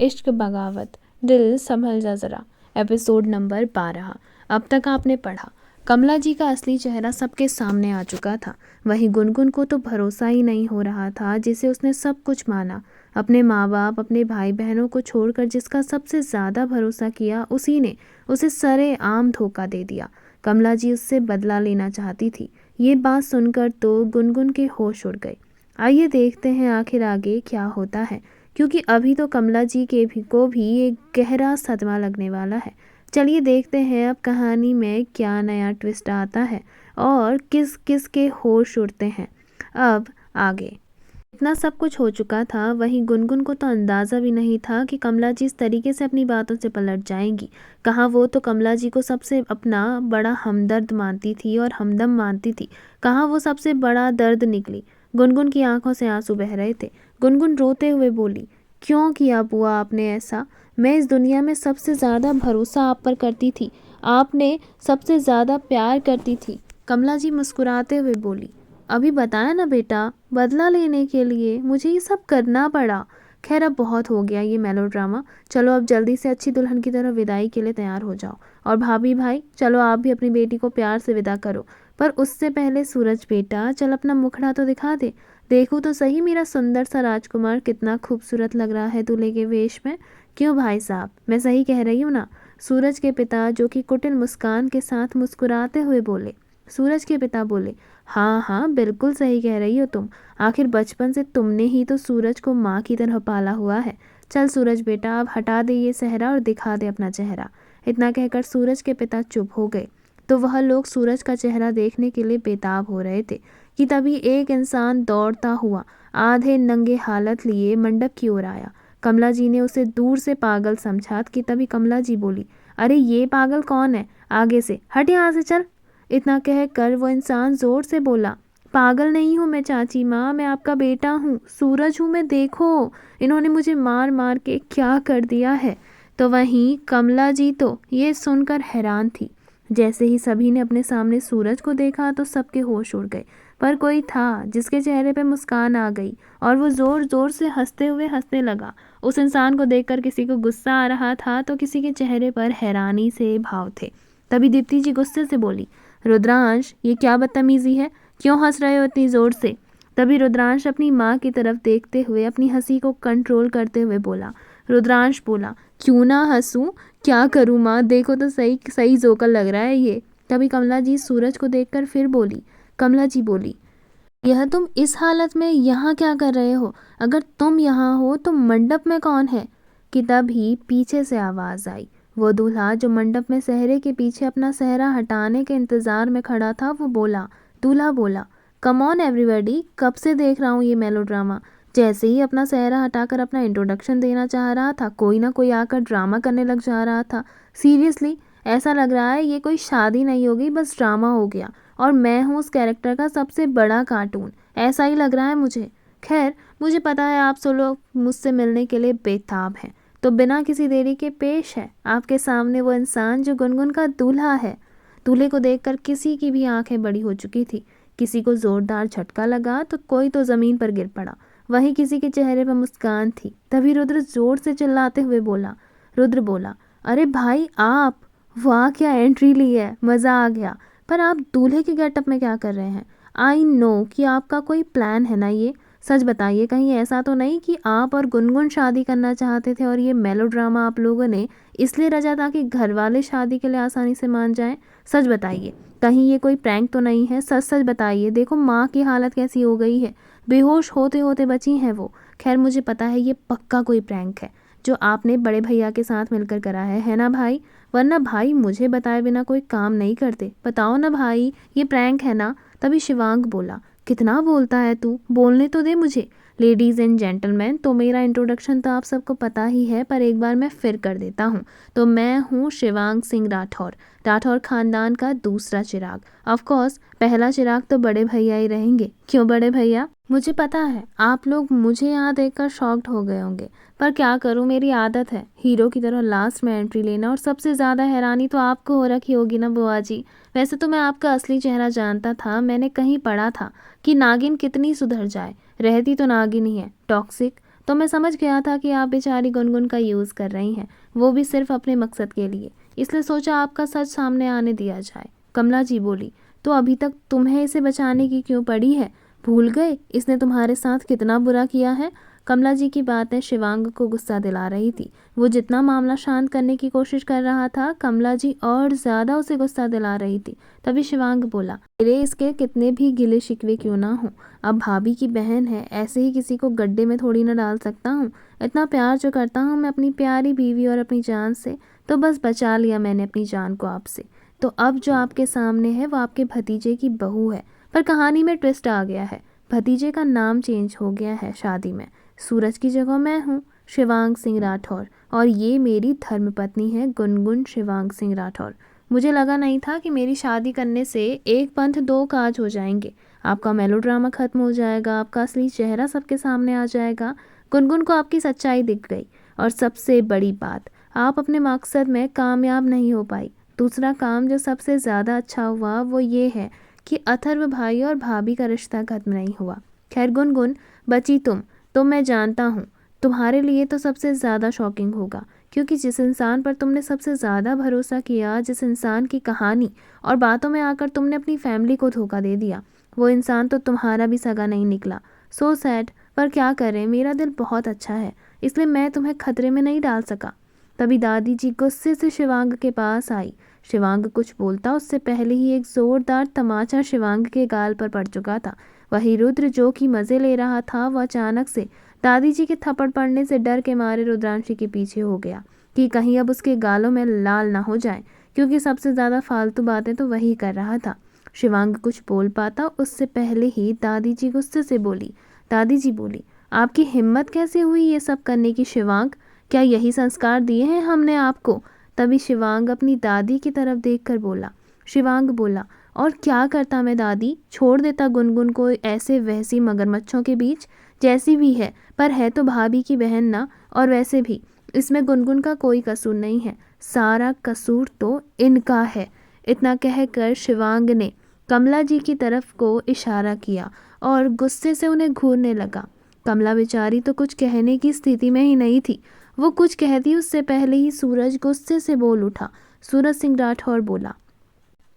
इश्क बगावत, दिल संभल जा ज़रा। Episode number 12। अब तक आपने पढ़ा। कमला जी का असली चेहरा सबके सामने आ चुका था। वहीं गुनगुन को तो भरोसा ही नहीं हो रहा था, जिसे उसने सब कुछ माना। अपने माँ बाप, अपने भाई बहनों को छोड़कर जिसका सबसे ज़्यादा भरोसा किया, उसी ने उसे सरेआम धोखा दे दिया। कमला जी उससे बदला लेना चाहती थी। ये बात सुनकर तो गुनगुन के होश उड़ गए। आइए देखते हैं आखिर आगे क्या होता है, क्योंकि अभी तो कमला जी को भी एक गहरा सदमा लगने वाला है। चलिए देखते हैं अब कहानी में क्या नया ट्विस्ट आता है और किस किस के होश उड़ते हैं। अब आगे इतना सब कुछ हो चुका था, वहीं गुनगुन को तो अंदाज़ा भी नहीं था कि कमला जी इस तरीके से अपनी बातों से पलट जाएंगी। कहाँ वो तो कमला जी को सबसे अपना बड़ा हमदर्द मानती थी और हमदम मानती थी, कहाँ वो सबसे बड़ा दर्द निकली। गुनगुन की आंखों से आंसू बह रहे थे। गुनगुन रोते हुए बोली, क्यों किया बुआ आपने ऐसा? मैं इस दुनिया में सबसे ज़्यादा भरोसा आप पर करती थी, आपने सबसे ज़्यादा प्यार करती थी। कमला जी मुस्कुराते हुए बोली, अभी बताया ना बेटा, बदला लेने के लिए मुझे ये सब करना पड़ा। खैर अब बहुत हो गया ये मेलोड्रामा। चलो अब जल्दी से अच्छी दुल्हन की तरह विदाई के लिए तैयार हो जाओ। और भाभी भाई, चलो आप भी अपनी बेटी को प्यार से विदा करो। पर उससे पहले सूरज बेटा, चल अपना मुखड़ा तो दिखा दे। देखो तो सही मेरा सुंदर सा राजकुमार कितना खूबसूरत लग रहा है दूल्हे के वेश में। क्यों भाई साहब, मैं सही कह रही हूँ ना? सूरज के पिता, जो कि कुटिल मुस्कान के साथ मुस्कुराते हुए बोले। सूरज के पिता बोले, हाँ हाँ बिल्कुल सही कह रही हो तुम। आखिर बचपन से तुमने ही तो सूरज को माँ की तरह पाला हुआ है। चल सूरज बेटा, अब हटा दे ये सहरा और दिखा दे अपना चेहरा। इतना कहकर सूरज के पिता चुप हो गए। तो वह लोग सूरज का चेहरा देखने के लिए बेताब हो रहे थे कि तभी एक इंसान दौड़ता हुआ आधे नंगे हालत लिए मंडप की ओर आया। कमला जी ने उसे दूर से पागल समझा कि तभी कमला जी बोली, अरे ये पागल कौन है? आगे से हट, यहाँ से चल। इतना कहकर वो इंसान जोर से बोला, पागल नहीं हूँ मैं चाची माँ, मैं आपका बेटा हूँ, सूरज हूँ मैं, देखो इन्होंने मुझे मार मार के क्या कर दिया है। तो वहीं कमला जी तो ये सुनकर हैरान थी। जैसे ही सभी ने अपने सामने सूरज को देखा तो सबके होश उड़ गए। पर कोई था जिसके चेहरे पे मुस्कान आ गई और वो ज़ोर ज़ोर से हंसते हुए हंसने लगा। उस इंसान को देखकर किसी को गुस्सा आ रहा था तो किसी के चेहरे पर हैरानी से भाव थे। तभी दीप्ति जी गुस्से से बोली, रुद्रांश ये क्या बदतमीजी है? क्यों हंस रहे हो इतनी ज़ोर से? तभी रुद्रांश अपनी माँ की तरफ देखते हुए अपनी हंसी को कंट्रोल करते हुए बोला। रुद्रांश बोला, क्यों ना हंसूं, क्या करूँ माँ, देखो तो सही सही जोकर लग रहा है ये। तभी कमला जी सूरज को देखकर फिर बोली। कमला जी बोली, यह तुम इस हालत में यहाँ क्या कर रहे हो? अगर तुम यहाँ हो तो मंडप में कौन है? कि तभी पीछे से आवाज़ आई। वो दूल्हा जो मंडप में सहरे के पीछे अपना सहरा हटाने के इंतज़ार में खड़ा था, वो बोला। दूल्हा बोला, कम ऑन एवरीबॉडी, कब से देख रहा हूँ ये मेलोड्रामा। जैसे ही अपना सहरा हटाकर अपना इंट्रोडक्शन देना चाह रहा था, कोई ना कोई आकर ड्रामा करने लग जा रहा था। सीरियसली ऐसा लग रहा है ये कोई शादी नहीं होगी, बस ड्रामा हो गया और मैं हूँ उस कैरेक्टर का सबसे बड़ा कार्टून, ऐसा ही लग रहा है मुझे। खैर मुझे पता है आप सब लोग मुझसे मिलने के लिए बेताब हैं, तो बिना किसी देरी के पेश है आपके सामने वो इंसान जो गुनगुन का दूल्हा है। दूल्हे को देखकर किसी की भी आंखें बड़ी हो चुकी थी। किसी को जोरदार झटका लगा तो कोई तो ज़मीन पर गिर पड़ा। वहीं किसी के चेहरे पर मुस्कान थी। तभी रुद्र जोर से चिल्लाते हुए बोला। रुद्र बोला, अरे भाई आप, वाह क्या एंट्री ली है, मज़ा आ गया। पर आप दूल्हे के गेटअप में क्या कर रहे हैं? आई नो कि आपका कोई प्लान है ना ये। सच बताइए, कहीं ऐसा तो नहीं कि आप और गुनगुन शादी करना चाहते थे और ये मेलोड्रामा आप लोगों ने इसलिए रचा ताकि घर वाले शादी के लिए आसानी से मान जाएं? सच बताइए, कहीं ये कोई प्रैंक तो नहीं है? सच सच बताइए। देखो माँ की हालत कैसी हो गई है, बेहोश होते होते बची हैं वो। खैर मुझे पता है ये पक्का कोई प्रैंक है जो आपने बड़े भैया के साथ मिलकर करा है ना भाई? वरना भाई मुझे बताए बिना कोई काम नहीं करते। बताओ ना भाई, ये प्रैंक है ना? तभी शिवांग बोला, कितना बोलता है तू, बोलने तो दे मुझे। लेडीज़ एंड जेंटलमैन, तो मेरा इंट्रोडक्शन तो आप सबको पता ही है, पर एक बार मैं फिर कर देता हूँ। तो मैं हूँ शिवांग सिंह राठौर, राठौर ख़ानदान का दूसरा चिराग। ऑफ कोर्स पहला चिराग तो बड़े भैया ही रहेंगे। क्यों बड़े भैया? मुझे पता है आप लोग मुझे यहाँ देखकर शॉक्ड हो गए होंगे, पर क्या करूँ, मेरी आदत है हीरो की तरह लास्ट में एंट्री लेना। और सबसे ज़्यादा हैरानी तो आपको हो रखी होगी ना बुआ जी। वैसे तो मैं आपका असली चेहरा जानता था, मैंने कहीं पढ़ा था कि नागिन कितनी सुधर जाए, रहती तो नागिन ही है, टॉक्सिक। तो मैं समझ गया था कि आप बेचारी गुनगुन का यूज़ कर रही हैं, वो भी सिर्फ अपने मकसद के लिए। इसलिए सोचा आपका सच सामने आने दिया जाए। कमला जी बोली, तो अभी तक तुम्हें इसे बचाने की क्यों पड़ी है? भूल गए इसने तुम्हारे साथ कितना बुरा किया है? कमला जी की बातें शिवांग को गुस्सा दिला रही थी। वो जितना मामला शांत करने की कोशिश कर रहा था, कमला जी और ज़्यादा उसे गुस्सा दिला रही थी। तभी शिवांग बोला, मेरे इसके कितने भी गिले शिकवे क्यों ना हो, अब भाभी की बहन है, ऐसे ही किसी को गड्ढे में थोड़ी ना डाल सकता हूँ। इतना प्यार जो करता हूँ मैं अपनी प्यारी बीवी और अपनी जान से, तो बस बचा लिया मैंने अपनी जान को आपसे। तो अब जो आपके सामने है वो आपके भतीजे की बहू है। पर कहानी में ट्विस्ट आ गया है, भतीजे का नाम चेंज हो गया है शादी में। सूरज की जगह मैं हूँ, शिवांग सिंह राठौर, और ये मेरी धर्मपत्नी है गुनगुन शिवांग सिंह राठौर। मुझे लगा नहीं था कि मेरी शादी करने से एक पंथ दो काज हो जाएंगे। आपका मेलोड्रामा खत्म हो जाएगा, आपका असली चेहरा सबके सामने आ जाएगा। गुनगुन को आपकी सच्चाई दिख गई, और सबसे बड़ी बात, आप अपने मकसद में कामयाब नहीं हो पाई। दूसरा काम जो सबसे ज़्यादा अच्छा हुआ वो ये है कि अथर्व भाई और भाभी का रिश्ता खत्म नहीं हुआ। खैर गुनगुन, बची तुम, तो मैं जानता हूँ तुम्हारे लिए तो सबसे ज़्यादा शॉकिंग होगा, क्योंकि जिस इंसान पर तुमने सबसे ज़्यादा भरोसा किया, जिस इंसान की कहानी और बातों में आकर तुमने अपनी फैमिली को धोखा दे दिया, वो इंसान तो तुम्हारा भी सगा नहीं निकला। सो सैड, पर क्या करें, मेरा दिल बहुत अच्छा है, इसलिए मैं तुम्हें खतरे में नहीं डाल सका। तभी दादी जी गुस्से से शिवांग के पास आई। शिवांग कुछ बोलता उससे पहले ही एक जोरदार तमाचा शिवांग के गाल पर पड़ चुका था। वही रुद्र जो कि मज़े ले रहा था, वह अचानक से दादी जी के थप्पड़ पड़ने से डर के मारे रुद्रांशी के पीछे हो गया कि कहीं अब उसके गालों में लाल ना हो जाए, क्योंकि सबसे ज़्यादा फालतू बातें तो वही कर रहा था। शिवांग कुछ बोल पाता उससे पहले ही दादी जी गुस्से से बोली। दादी जी बोली, आपकी हिम्मत कैसे हुई ये सब करने की शिवांग? क्या यही संस्कार दिए हैं हमने आपको? तभी शिवांग अपनी दादी की तरफ देखकर बोला। शिवांग बोला, और क्या करता मैं दादी, छोड़ देता गुनगुन को ऐसे वैसी मगरमच्छों के बीच? जैसी भी है, पर है तो भाभी की बहन ना, और वैसे भी इसमें गुनगुन का कोई कसूर नहीं है, सारा कसूर तो इनका है। इतना कहकर शिवांग ने कमला जी की तरफ को इशारा किया और गुस्से से उन्हें घूरने लगा। कमला बेचारी तो कुछ कहने की स्थिति में ही नहीं थी। वो कुछ कहती उससे पहले ही सूरज गुस्से से बोल उठा। सूरज सिंह राठौर बोला,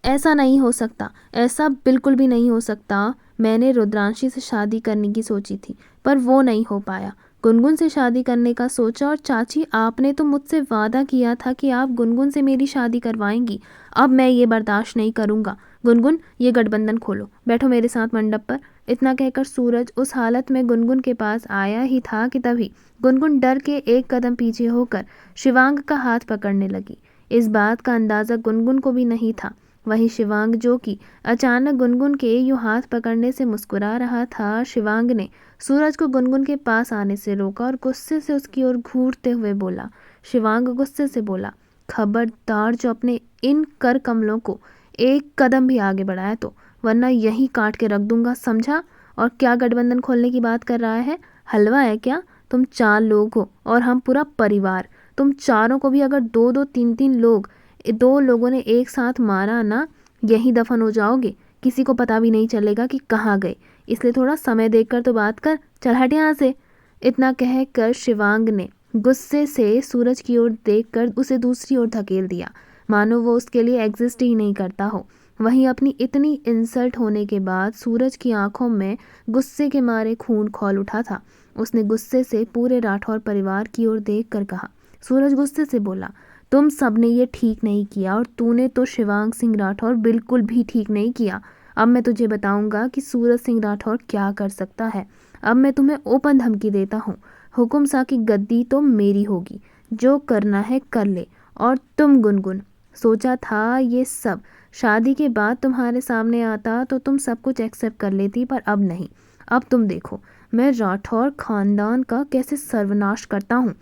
ऐसा नहीं हो सकता, ऐसा बिल्कुल भी नहीं हो सकता। मैंने रुद्रांशी से शादी करने की सोची थी, पर वो नहीं हो पाया। गुनगुन से शादी करने का सोचा, और चाची आपने तो मुझसे वादा किया था कि आप गुनगुन से मेरी शादी करवाएंगी। अब मैं ये बर्दाश्त नहीं करूँगा। गुनगुन, ये गठबंधन खोलो, बैठो मेरे साथ मंडप पर। इतना कहकर सूरज उस हालत में गुनगुन के पास आया ही था कि तभी गुनगुन डर के एक कदम पीछे होकर शिवांग का हाथ पकड़ने लगी। इस बात का अंदाज़ा गुनगुन को भी नहीं था। वहीं शिवांग जो कि अचानक गुनगुन के यूं हाथ पकड़ने से मुस्कुरा रहा था, शिवांग ने सूरज को गुनगुन के पास आने से रोका और गुस्से से उसकी ओर घूरते हुए बोला। शिवांग गुस्से से बोला, खबरदार जो अपने इन कर कमलों को एक कदम भी आगे बढ़ाया तो, वरना यहीं काट के रख दूंगा, समझा? और क्या गठबंधन खोलने की बात कर रहा है? हलवा है क्या? तुम 4 लोग हो और हम पूरा परिवार। तुम चारों को भी अगर 2-2 3-3 लोग, 2 लोगों ने एक साथ मारा ना, यहीं दफन हो जाओगे, किसी को पता भी नहीं चलेगा कि कहाँ गए। इसलिए थोड़ा समय देखकर तो बात कर, चल हट यहाँ से। इतना कहकर शिवांग ने गुस्से से सूरज की ओर देखकर उसे दूसरी ओर धकेल दिया, मानो वो उसके लिए एग्जिस्ट ही नहीं करता हो। वहीं अपनी इतनी इंसल्ट होने के बाद सूरज की आंखों में गुस्से के मारे खून खौल उठा था। उसने गुस्से से पूरे राठौर परिवार की ओर देखकर कहा। सूरज गुस्से से बोला, तुम सबने ये ठीक नहीं किया, और तूने तो शिवांग सिंह राठौर बिल्कुल भी ठीक नहीं किया। अब मैं तुझे बताऊंगा कि सूरज सिंह राठौर क्या कर सकता है। अब मैं तुम्हें ओपन धमकी देता हूँ, हुकुम सा की गद्दी तो मेरी होगी, जो करना है कर ले। और तुम गुनगुन, सोचा था ये सब शादी के बाद तुम्हारे सामने आता तो तुम सब कुछ एक्सेप्ट कर लेती, पर अब नहीं। अब तुम देखो मैं राठौर खानदान का कैसे सर्वनाश करता हूँ।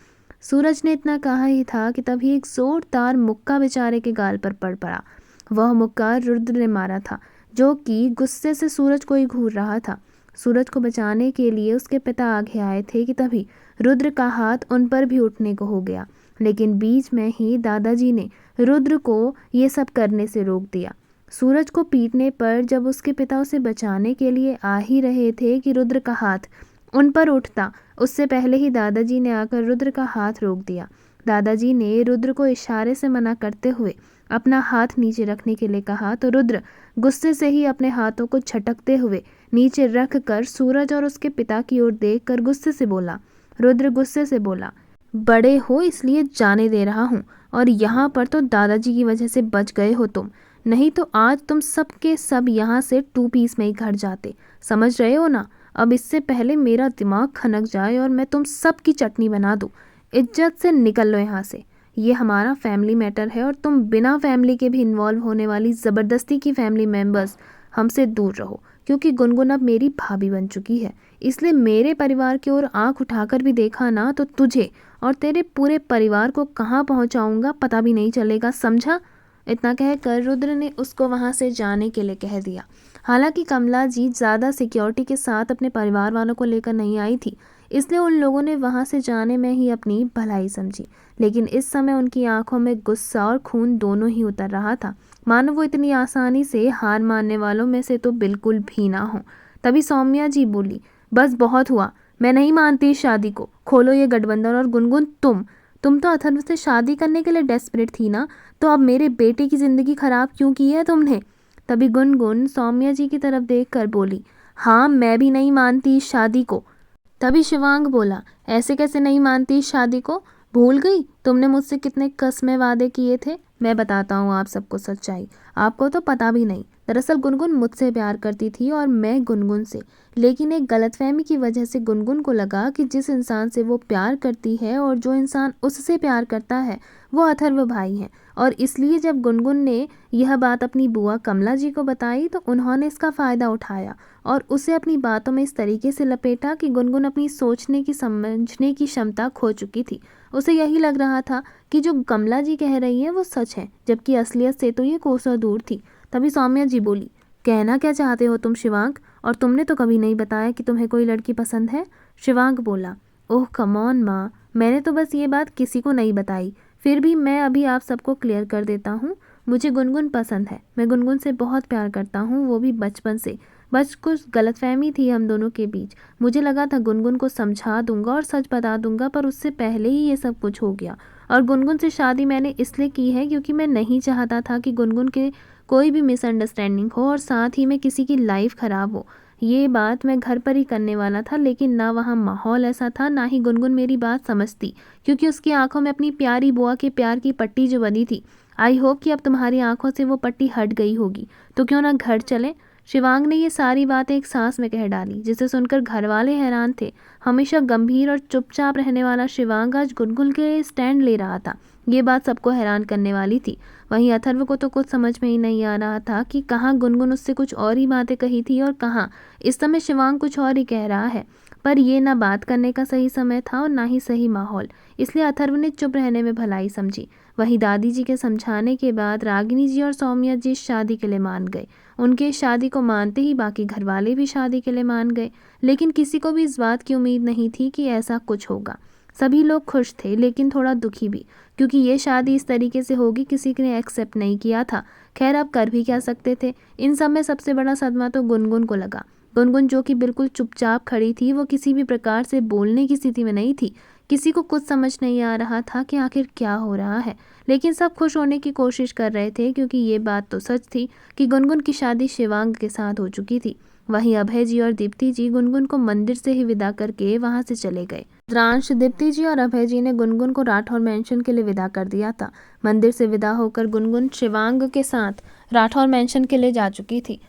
सूरज ने इतना कहा ही था कि तभी एक जोरदार मुक्का बेचारे के गाल पर पड़ पड़ा। वह मुक्का रुद्र ने मारा था, जो कि गुस्से से सूरज को ही घूर रहा था। सूरज को बचाने के लिए उसके पिता आगे आए थे कि तभी रुद्र का हाथ उन पर भी उठने को हो गया, लेकिन बीच में ही दादाजी ने रुद्र को ये सब करने से रोक दिया। सूरज को पीटने पर जब उसके पिता उसे बचाने के लिए आ ही रहे थे कि रुद्र का हाथ उन पर उठता, उससे पहले ही दादाजी ने आकर रुद्र का हाथ रोक दिया। दादाजी ने रुद्र को इशारे से मना करते हुए अपना हाथ नीचे रखने के लिए कहा तो रुद्र गुस्से से ही अपने हाथों को झटकते हुए नीचे रख कर सूरज और उसके पिता की ओर देखकर गुस्से से बोला। रुद्र गुस्से से बोला, बड़े हो इसलिए जाने दे रहा हूँ, और यहाँ पर तो दादाजी की वजह से बच गए हो तुम, नहीं तो आज तुम सब के सब यहाँ से 2 पीस में ही घर जाते। समझ रहे हो ना? अब इससे पहले मेरा दिमाग खनक जाए और मैं तुम सब की चटनी बना दूँ। इज्जत से निकल लो यहाँ से। ये हमारा फैमिली मैटर है और तुम बिना फैमिली के भी इन्वॉल्व होने वाली ज़बरदस्ती की फैमिली मेम्बर्स हमसे दूर रहो, क्योंकि गुनगुन अब मेरी भाभी बन चुकी है। इसलिए मेरे परिवार की ओर आंख उठाकर भी देखा ना तो तुझे और तेरे पूरे परिवार को कहाँ पहुँचाऊँगा पता भी नहीं चलेगा, समझा? इतना कहकर रुद्र ने उसको वहाँ से जाने के लिए कह दिया। हालांकि कमला जी ज़्यादा सिक्योरिटी के साथ अपने परिवार वालों को लेकर नहीं आई थी, इसलिए उन लोगों ने वहाँ से जाने में ही अपनी भलाई समझी। लेकिन इस समय उनकी आंखों में गुस्सा और खून दोनों ही उतर रहा था, मानो वो इतनी आसानी से हार मानने वालों में से तो बिल्कुल भी ना हो। तभी सौम्या जी बोली, बस बहुत हुआ, मैं नहीं मानती इस शादी को, खोलो ये गठबंधन। और गुनगुन तुम तो अथर्व से शादी करने के लिए डेस्परेट थी ना, तो अब मेरे बेटे की ज़िंदगी ख़राब क्यों की है तुमने? तभी गुनगुन सौम्या जी की तरफ देखकर बोली, हाँ मैं भी नहीं मानती इस शादी को। तभी शिवांग बोला, ऐसे कैसे नहीं मानती इस शादी को? भूल गई तुमने मुझसे कितने कस्में वादे किए थे? मैं बताता हूँ आप सबको सच्चाई, आपको तो पता भी नहीं। दरअसल गुनगुन मुझसे प्यार करती थी और मैं गुनगुन से, लेकिन एक गलतफहमी की वजह से गुनगुन को लगा कि जिस इंसान से वो प्यार करती है और जो इंसान उससे प्यार करता है वो अथर्व भाई हैं, और इसलिए जब गुनगुन ने यह बात अपनी बुआ कमला जी को बताई तो उन्होंने इसका फ़ायदा उठाया और उसे अपनी बातों में इस तरीके से लपेटा कि गुनगुन अपनी सोचने की समझने की क्षमता खो चुकी थी। उसे यही लग रहा था कि जो कमला जी कह रही है वो सच है, जबकि असलियत से तो ये कोसों दूर थी। तभी सौम्या जी बोली, कहना क्या चाहते हो तुम शिवांग? और तुमने तो कभी नहीं बताया कि तुम्हें कोई लड़की पसंद है। शिवांग बोला, ओह कम ऑन माँ, मैंने तो बस ये बात किसी को नहीं बताई, फिर भी मैं अभी आप सबको क्लियर कर देता हूँ, मुझे गुनगुन पसंद है। मैं गुनगुन से बहुत प्यार करता हूँ, वो भी बचपन से। बस कुछ गलतफहमी थी हम दोनों के बीच, मुझे लगा था गुनगुन को समझा दूंगा और सच बता दूंगा, पर उससे पहले ही ये सब कुछ हो गया। और गुनगुन से शादी मैंने इसलिए की है क्योंकि मैं नहीं चाहता था कि गुनगुन के कोई भी मिसअंडरस्टैंडिंग हो और साथ ही में किसी की लाइफ ख़राब हो। ये बात मैं घर पर ही करने वाला था, लेकिन ना वहाँ माहौल ऐसा था, ना ही गुनगुन मेरी बात समझती, क्योंकि उसकी आंखों में अपनी प्यारी बुआ के प्यार की पट्टी जो बनी थी। आई होप कि अब तुम्हारी आंखों से वो पट्टी हट गई होगी, तो क्यों ना घर चले। शिवांग ने ये सारी बातें एक सांस में कह डाली, जिसे सुनकर घर वाले हैरान थे। हमेशा गंभीर और चुपचाप रहने वाला शिवांग आज गुनगुन के स्टैंड ले रहा था। ये बात सबको हैरान करने वाली थी। वहीं अथर्व को तो कुछ समझ में ही नहीं आ रहा था कि कहाँ गुनगुन उससे कुछ और ही बातें कही थी और कहाँ इस समय शिवांग कुछ और ही कह रहा है। पर ये ना बात करने का सही समय था और ना ही सही माहौल, इसलिए अथर्व ने चुप रहने में भलाई समझी। वहीं दादी जी के समझाने के बाद रागिनी जी और सौम्या जी इस शादी के लिए मान गए। उनके इस शादी को मानते ही बाकी घर वाले भी शादी के लिए मान गए, लेकिन किसी को भी इस बात की उम्मीद नहीं थी कि ऐसा कुछ होगा। सभी लोग खुश थे, लेकिन थोड़ा दुखी भी, क्योंकि ये शादी इस तरीके से होगी किसी ने एक्सेप्ट नहीं किया था। खैर अब कर भी क्या सकते थे। इन सब में सबसे बड़ा सदमा तो गुनगुन को लगा। गुनगुन जो कि बिल्कुल चुपचाप खड़ी थी, वो किसी भी प्रकार से बोलने की स्थिति में नहीं थी। किसी को कुछ समझ नहीं आ रहा था कि आखिर क्या हो रहा है, लेकिन सब खुश होने की कोशिश कर रहे थे, क्योंकि ये बात तो सच थी कि गुनगुन की शादी शिवांग के साथ हो चुकी थी। वहीं अभय जी और दीप्ति जी गुनगुन को मंदिर से ही विदा करके वहां से चले गए। रुद्रांश, दीप्ति जी और अभय जी ने गुनगुन को राठौर मैंशन के लिए विदा कर दिया था। मंदिर से विदा होकर गुनगुन शिवांग के साथ राठौर मैंशन के लिए जा चुकी थी।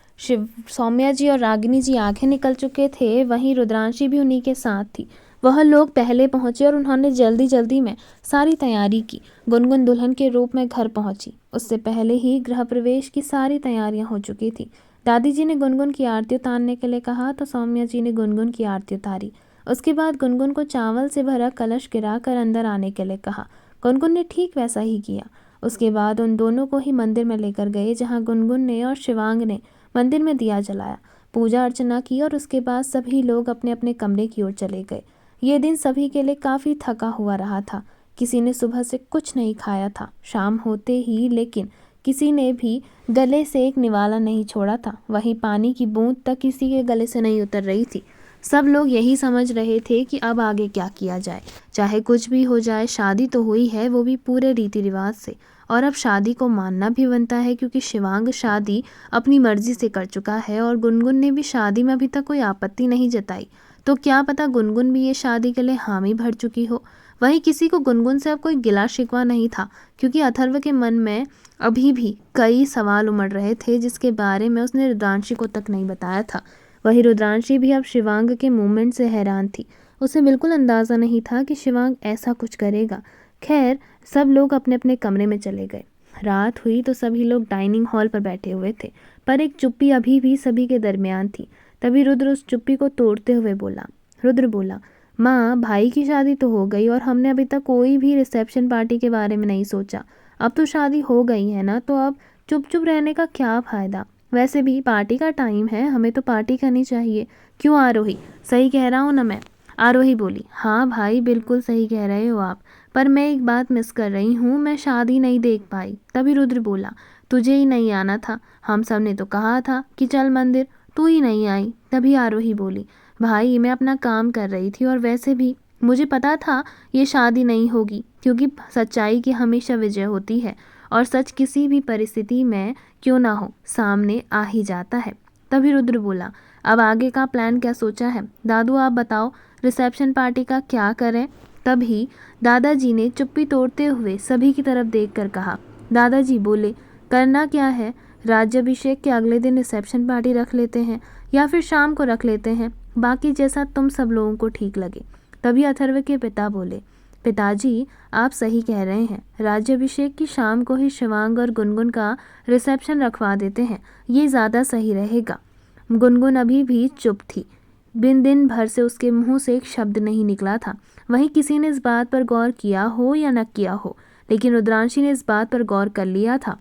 सौम्या जी और रागिनी जी आगे निकल चुके थे, वहीं रुद्रांशी भी उन्हीं के साथ थी। वह लोग पहले पहुंचे और उन्होंने जल्दी जल्दी में सारी तैयारी की। गुनगुन दुल्हन के रूप में घर पहुंची। उससे पहले ही गृह प्रवेश की सारी तैयारियां हो चुकी थी। दादी जी ने गुनगुन की आरती उतारने के लिए कहा तो सौम्या जी ने गुनगुन की आरती उतारी। उसके बाद गुनगुन को चावल से भरा कलश गिराकर अंदर आने के लिए कहा। गुनगुन ने ठीक वैसा ही किया। उसके बाद उन दोनों को ही मंदिर में लेकर गए, जहाँ गुनगुन ने और शिवांग ने मंदिर में दिया जलाया, पूजा अर्चना की और उसके बाद सभी लोग अपने अपने कमरे की ओर चले गए। ये दिन सभी के लिए काफ़ी थका हुआ रहा था। किसी ने सुबह से कुछ नहीं खाया था, शाम होते ही लेकिन किसी ने भी गले से एक निवाला नहीं छोड़ा था। वहीं पानी की बूंद तक किसी के गले से नहीं उतर रही थी। सब लोग यही समझ रहे थे कि अब आगे क्या किया जाए। चाहे कुछ भी हो जाए, शादी तो हुई है, वो भी पूरे रीति रिवाज से। और अब शादी को मानना भी बनता है, क्योंकि शिवांग शादी अपनी मर्जी से कर चुका है और गुनगुन ने भी शादी में अभी तक कोई आपत्ति नहीं जताई। तो क्या पता गुनगुन भी ये शादी के लिए हामी भर चुकी हो। वहीं किसी को गुनगुन से अब कोई गिला शिकवा नहीं था, क्योंकि अथर्व के मन में अभी भी कई सवाल उमड़ रहे थे जिसके बारे में उसने रुद्रांशी को तक नहीं बताया था। वही रुद्रांशी भी अब शिवांग के मूवमेंट से हैरान थी। उसे बिल्कुल अंदाज़ा नहीं था कि शिवांग ऐसा कुछ करेगा। खैर, सब लोग अपने अपने कमरे में चले गए। रात हुई तो सभी लोग डाइनिंग हॉल पर बैठे हुए थे, पर एक चुप्पी अभी भी सभी के दरमियान थी। तभी रुद्र उस चुप्पी को तोड़ते हुए बोला। रुद्र बोला, माँ, भाई की शादी तो हो गई और हमने अभी तक कोई भी रिसेप्शन पार्टी के बारे में नहीं सोचा। अब तो शादी हो गई है ना, तो अब चुप चुप रहने का क्या फ़ायदा। वैसे भी पार्टी का टाइम है, हमें तो पार्टी करनी चाहिए। क्यों आरोही, सही कह रहा हूँ ना मैं? आरोही बोली, हाँ भाई, बिल्कुल सही कह रहे हो आप, पर मैं एक बात मिस कर रही हूँ, मैं शादी नहीं देख पाई। तभी रुद्र बोला, तुझे ही नहीं आना था, हम सब ने तो कहा था कि चल मंदिर, तू ही नहीं आई। तभी आरोही बोली, भाई मैं अपना काम कर रही थी और वैसे भी मुझे पता था ये शादी नहीं होगी, क्योंकि सच्चाई की हमेशा विजय होती है और सच किसी भी परिस्थिति में क्यों ना हो सामने आ ही जाता है। तभी रुद्र बोला, अब आगे का प्लान क्या सोचा है? दादू आप बताओ, रिसेप्शन पार्टी का क्या करें? तभी दादाजी ने चुप्पी तोड़ते हुए सभी की तरफ देखकर कहा। दादाजी बोले, करना क्या है, राज्याभिषेक के अगले दिन रिसेप्शन पार्टी रख लेते हैं या फिर शाम को रख लेते हैं, बाकी जैसा तुम सब लोगों को ठीक लगे। तभी अथर्व के पिता बोले, पिताजी आप सही कह रहे हैं, राज्याभिषेक की शाम को ही शिवांग और गुनगुन का रिसेप्शन रखवा देते हैं, ये ज़्यादा सही रहेगा। गुनगुन अभी भी चुप थी। दिन भर से उसके मुंह से एक शब्द नहीं निकला था। वहीं किसी ने इस बात पर गौर किया हो या न किया हो, लेकिन रुद्रांशी ने इस बात पर गौर कर लिया था।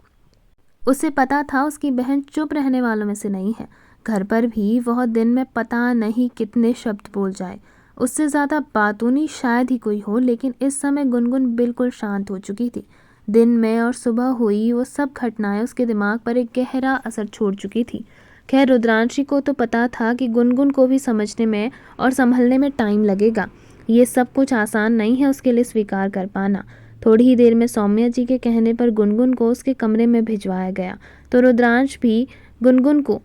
उसे पता था उसकी बहन चुप रहने वालों में से नहीं है। घर पर भी वह दिन में पता नहीं कितने शब्द बोल जाए, उससे ज़्यादा बातूनी शायद ही कोई हो, लेकिन इस समय गुनगुन बिल्कुल शांत हो चुकी थी। दिन में और सुबह हुई वो सब घटनाएं उसके दिमाग पर एक गहरा असर छोड़ चुकी थी। खैर, रुद्रांशी को तो पता था कि गुनगुन को भी समझने में और संभलने में टाइम लगेगा। ये सब कुछ आसान नहीं है उसके लिए स्वीकार कर पाना। थोड़ी ही देर में सौम्या जी के कहने पर गुनगुन को उसके कमरे में भिजवाया गया, तो रुद्रांश भी गुनगुन को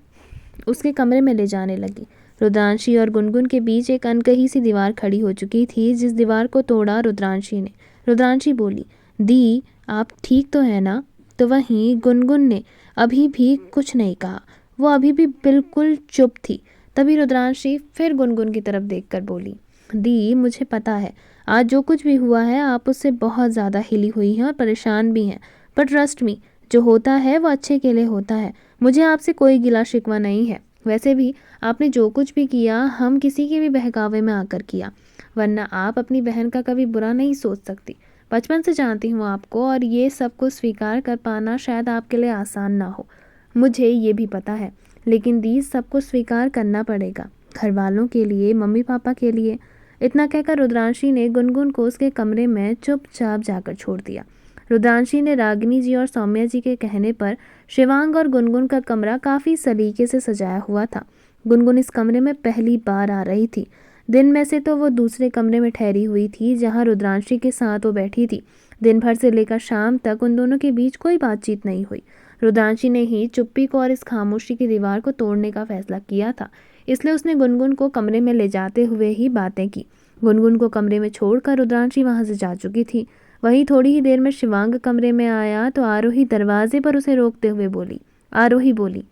उसके कमरे में ले जाने लगी। रुद्रांशी और गुनगुन के बीच एक अनकही सी दीवार खड़ी हो चुकी थी, जिस दीवार को तोड़ा रुद्रांशी ने। रुद्रांशी बोली, दी आप ठीक तो है ना? तो वहीं गुनगुन ने अभी भी कुछ नहीं कहा, वो अभी भी बिल्कुल चुप थी। तभी रुद्रांशी फिर गुनगुन की तरफ देखकर बोली, दी मुझे पता है आज जो कुछ भी हुआ है आप उससे बहुत ज़्यादा हिली हुई हैं और परेशान भी हैं, पर ट्रस्ट मी, जो होता है वो अच्छे के लिए होता है। मुझे आपसे कोई गिला शिकवा नहीं है। वैसे भी आपने जो कुछ भी किया हम किसी के भी बहकावे में आकर किया, वरना आप अपनी बहन का कभी बुरा नहीं सोच सकती। बचपन से जानती हूँ आपको, और ये सब कुछ स्वीकार कर पाना शायद आपके लिए आसान ना हो, मुझे ये भी पता है, लेकिन दी सब कुछ स्वीकार करना पड़ेगा, घर वालों के लिए, मम्मी पापा के लिए। इतना कहकर रुद्रांशी ने गुनगुन को उसके कमरे में चुपचाप जाकर छोड़ दिया। रुद्रांशी ने रागिनी जी और सौम्या जी के कहने पर शिवांग और गुनगुन का कमरा काफ़ी सलीके से सजाया हुआ था। गुनगुन इस कमरे में पहली बार आ रही थी। दिन में से तो वो दूसरे कमरे में ठहरी हुई थी जहाँ रुद्रांशी के साथ वो बैठी थी। दिन भर से लेकर शाम तक उन दोनों के बीच कोई बातचीत नहीं हुई। रुद्रांशी ने ही चुप्पी को और इस खामोशी की दीवार को तोड़ने का फैसला किया था, इसलिए उसने गुनगुन को कमरे में ले जाते हुए ही बातें की। गुनगुन को कमरे में छोड़कर रुद्रांशी वहां से जा चुकी थी। वहीं थोड़ी ही देर में शिवांग कमरे में आया तो आरोही दरवाजे पर उसे रोकते हुए बोली। आरोही बोली,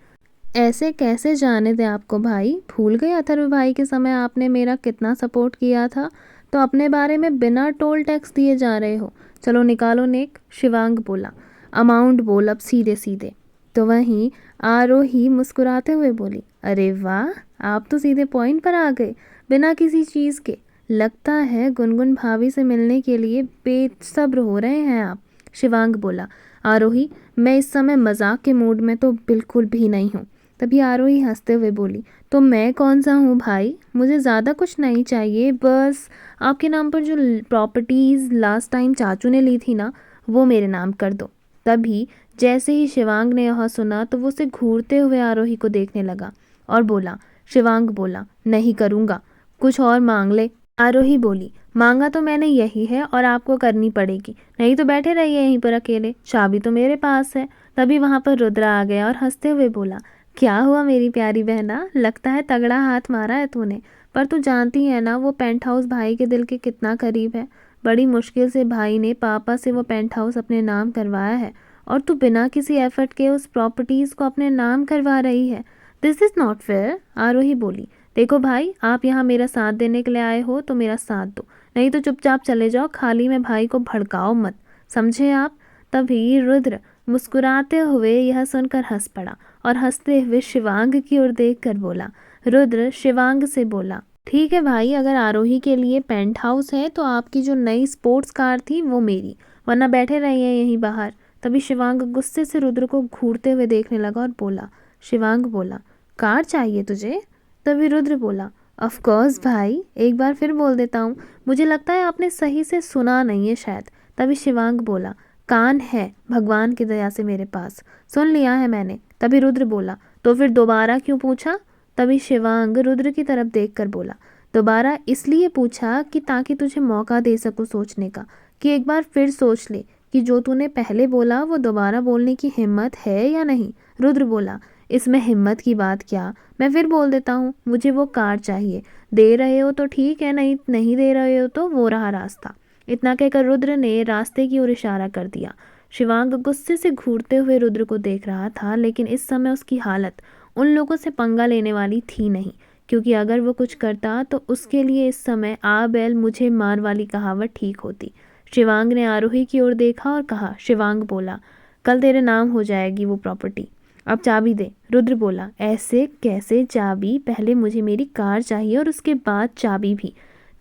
ऐसे कैसे जाने दे आपको भाई, भूल गए अथर्व भाई के समय आपने मेरा कितना सपोर्ट किया था, तो अपने बारे में बिना टोल टैक्स दिए जा रहे हो। चलो निकालो नेक। शिवांग बोला, अमाउंट बोल अब सीधे सीधे। तो वहीं आरोही मुस्कुराते हुए बोली, अरे वाह, आप तो सीधे पॉइंट पर आ गए, बिना किसी चीज़ के। लगता है गुनगुन भाभी से मिलने के लिए बेसब्र हो रहे हैं आप। शिवांग बोला, आरोही मैं इस समय मजाक के मूड में तो बिल्कुल भी नहीं हूँ। तभी आरोही हंसते हुए बोली, तो मैं कौन सा हूँ भाई, मुझे ज़्यादा कुछ नहीं चाहिए, बस आपके नाम पर जो प्रॉपर्टीज़ लास्ट टाइम चाचू ने ली थी ना, वो मेरे नाम कर दो। तभी जैसे ही शिवांग ने यह सुना तो वो उसे घूरते हुए आरोही को देखने लगा और बोला। शिवांग बोला, नहीं करूँगा, कुछ और मांग ले। आरोही बोली, मांगा तो मैंने यही है और आपको करनी पड़ेगी, नहीं तो बैठे रहिए यहीं पर अकेले, चाबी तो मेरे पास है। तभी वहां पर रुद्र आ गया और हंसते हुए बोला, क्या हुआ मेरी प्यारी बहना, लगता है तगड़ा हाथ मारा है तूने, पर तू जानती है ना वो पेंट हाउस भाई के दिल के कितना करीब है। बड़ी मुश्किल से भाई ने पापा से वो पेंट हाउस अपने नाम करवाया है और तू बिना किसी एफर्ट के उस प्रॉपर्टीज को अपने नाम करवा रही है। This is not fair. Aarohi बोली, देखो भाई, आप यहाँ मेरा साथ देने के लिए आए हो तो मेरा साथ दो, नहीं तो चुपचाप चले जाओ, खाली में भाई को भड़काओ मत, समझे आप। तभी रुद्र मुस्कुराते हुए यह सुनकर हंस पड़ा और हंसते हुए शिवांग की ओर देखकर बोला। रुद्र शिवांग से बोला, ठीक है भाई, अगर आरोही के लिए पेंट हाउस है तो आपकी जो नई स्पोर्ट्स कार थी वो मेरी, वरना बैठे रहिए यहीं बाहर। तभी शिवांग गुस्से से रुद्र को घूरते हुए देखने लगा और बोला। शिवांग बोला, कार चाहिए तुझे? तभी रुद्र बोला, ऑफ कोर्स भाई, एक बार फिर बोल देता हूँ, मुझे लगता है आपने सही से सुना नहीं है शायद। तभी शिवांग बोला, कान है भगवान की दया से मेरे पास, सुन लिया है मैंने। तभी रुद्र बोला, तो फिर दोबारा क्यों पूछा? तभी शिवांग रुद्र की तरफ देखकर बोला, दोबारा इसलिए पूछा कि ताकि तुझे मौका दे सकूं सोचने का, कि एक बार फिर सोच ले कि जो तूने पहले बोला वो दोबारा बोलने की हिम्मत है या नहीं। रुद्र बोला, इसमें हिम्मत की बात क्या, मैं फिर बोल देता हूँ, मुझे वो कार चाहिए, दे रहे हो तो ठीक है, नहीं नहीं दे रहे हो तो वो रहा रास्ता। इतना कहकर रुद्र ने रास्ते की ओर इशारा कर दिया। शिवांग गुस्से से घूरते हुए रुद्र को देख रहा था, लेकिन इस समय उसकी हालत उन लोगों से पंगा लेने वाली थी नहीं, क्योंकि अगर वो कुछ करता तो उसके लिए इस समय आ बैल मुझे मार वाली कहावत ठीक होती। शिवांग ने आरोही की ओर देखा और कहा। शिवांग बोला, कल तेरे नाम हो जाएगी वो प्रॉपर्टी, अब चाबी दे। रुद्र बोला, ऐसे कैसे चाबी, पहले मुझे मेरी कार चाहिए और उसके बाद चाबी भी।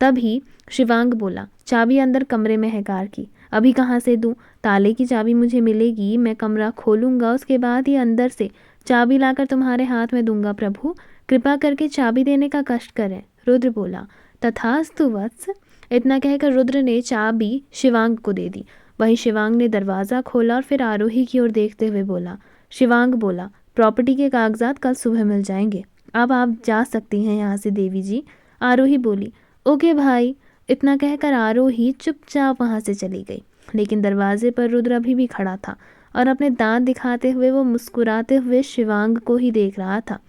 तभी शिवांग बोला, चाबी अंदर कमरे में है कार की, अभी कहाँ से दूँ, ताले की चाबी मुझे मिलेगी, मैं कमरा खोलूँगा, उसके बाद ही अंदर से चाबी लाकर तुम्हारे हाथ में दूंगा। प्रभु कृपा करके चाबी देने का कष्ट करें। रुद्र बोला, तथास्तु वत्स। इतना कहकर रुद्र ने चाबी शिवांग को दे दी। वहीं शिवांग ने दरवाज़ा खोला और फिर आरोही की ओर देखते हुए बोला। शिवांग बोला, प्रॉपर्टी के कागजात कल सुबह मिल जाएंगे, अब आप जा सकती हैं यहाँ से देवी जी। आरोही बोली, ओके भाई। इतना कहकर आरोही चुपचाप वहाँ से चली गई, लेकिन दरवाजे पर रुद्र अभी भी खड़ा था और अपने दांत दिखाते हुए वो मुस्कुराते हुए शिवांग को ही देख रहा था।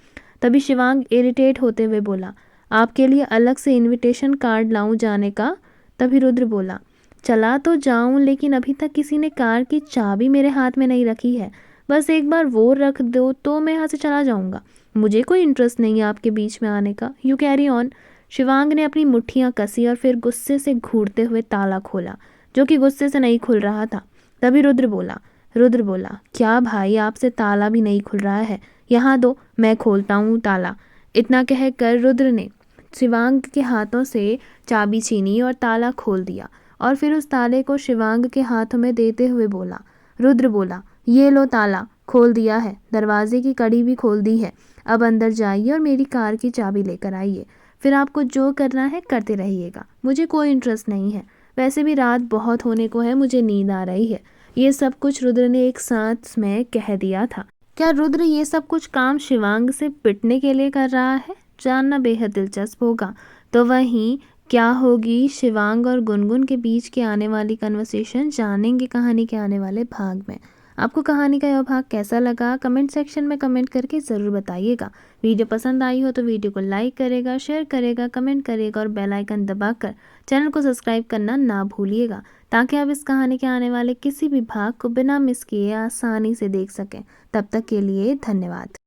तभी शिवांग इरिटेट होते हुए बोला, आपके लिए अलग से इनविटेशन कार्ड लाऊं जाने का? तभी रुद्र बोला, चला तो जाऊं, लेकिन अभी तक किसी ने कार की चाबी मेरे हाथ में नहीं रखी है, बस एक बार वो रख दो तो मैं यहाँ से चला जाऊंगा, मुझे कोई इंटरेस्ट नहीं है आपके बीच में आने का, यू कैरी ऑन। शिवांग ने अपनी मुट्ठियाँ कसी और फिर गुस्से से घूरते हुए ताला खोला, जो कि गुस्से से नहीं खुल रहा था। तभी रुद्र बोला, क्या भाई, आपसे ताला भी नहीं खुल रहा है, यहाँ दो मैं खोलता हूँ ताला। इतना कहकर रुद्र ने शिवांग के हाथों से चाबी छीनी और ताला खोल दिया और फिर उस ताले को शिवांग के हाथों में देते हुए बोला। रुद्र बोला, ये लो ताला खोल दिया है, दरवाजे की कड़ी भी खोल दी है, अब अंदर जाइए और मेरी कार की चाबी लेकर आइए, फिर आपको जो करना है करते रहिएगा, मुझे कोई इंटरेस्ट नहीं है, वैसे भी रात बहुत होने को है, मुझे नींद आ रही है। ये सब कुछ रुद्र ने एक सांस में कह दिया था। क्या रुद्र ये सब कुछ काम शिवांग से पिटने के लिए कर रहा है? जानना बेहद दिलचस्प होगा। तो वहीं क्या होगी शिवांग और गुनगुन के बीच की आने वाली कन्वर्सेशन जानेंगे कहानी के आने वाले भाग में। आपको कहानी का यह भाग कैसा लगा कमेंट सेक्शन में कमेंट करके ज़रूर बताइएगा। वीडियो पसंद आई हो तो वीडियो को लाइक करेगा, शेयर करेगा, कमेंट करेगा और बेल आइकन दबाकर चैनल को सब्सक्राइब करना ना भूलिएगा, ताकि आप इस कहानी के आने वाले किसी भी भाग को बिना मिस किए आसानी से देख सकें। तब तक के लिए धन्यवाद।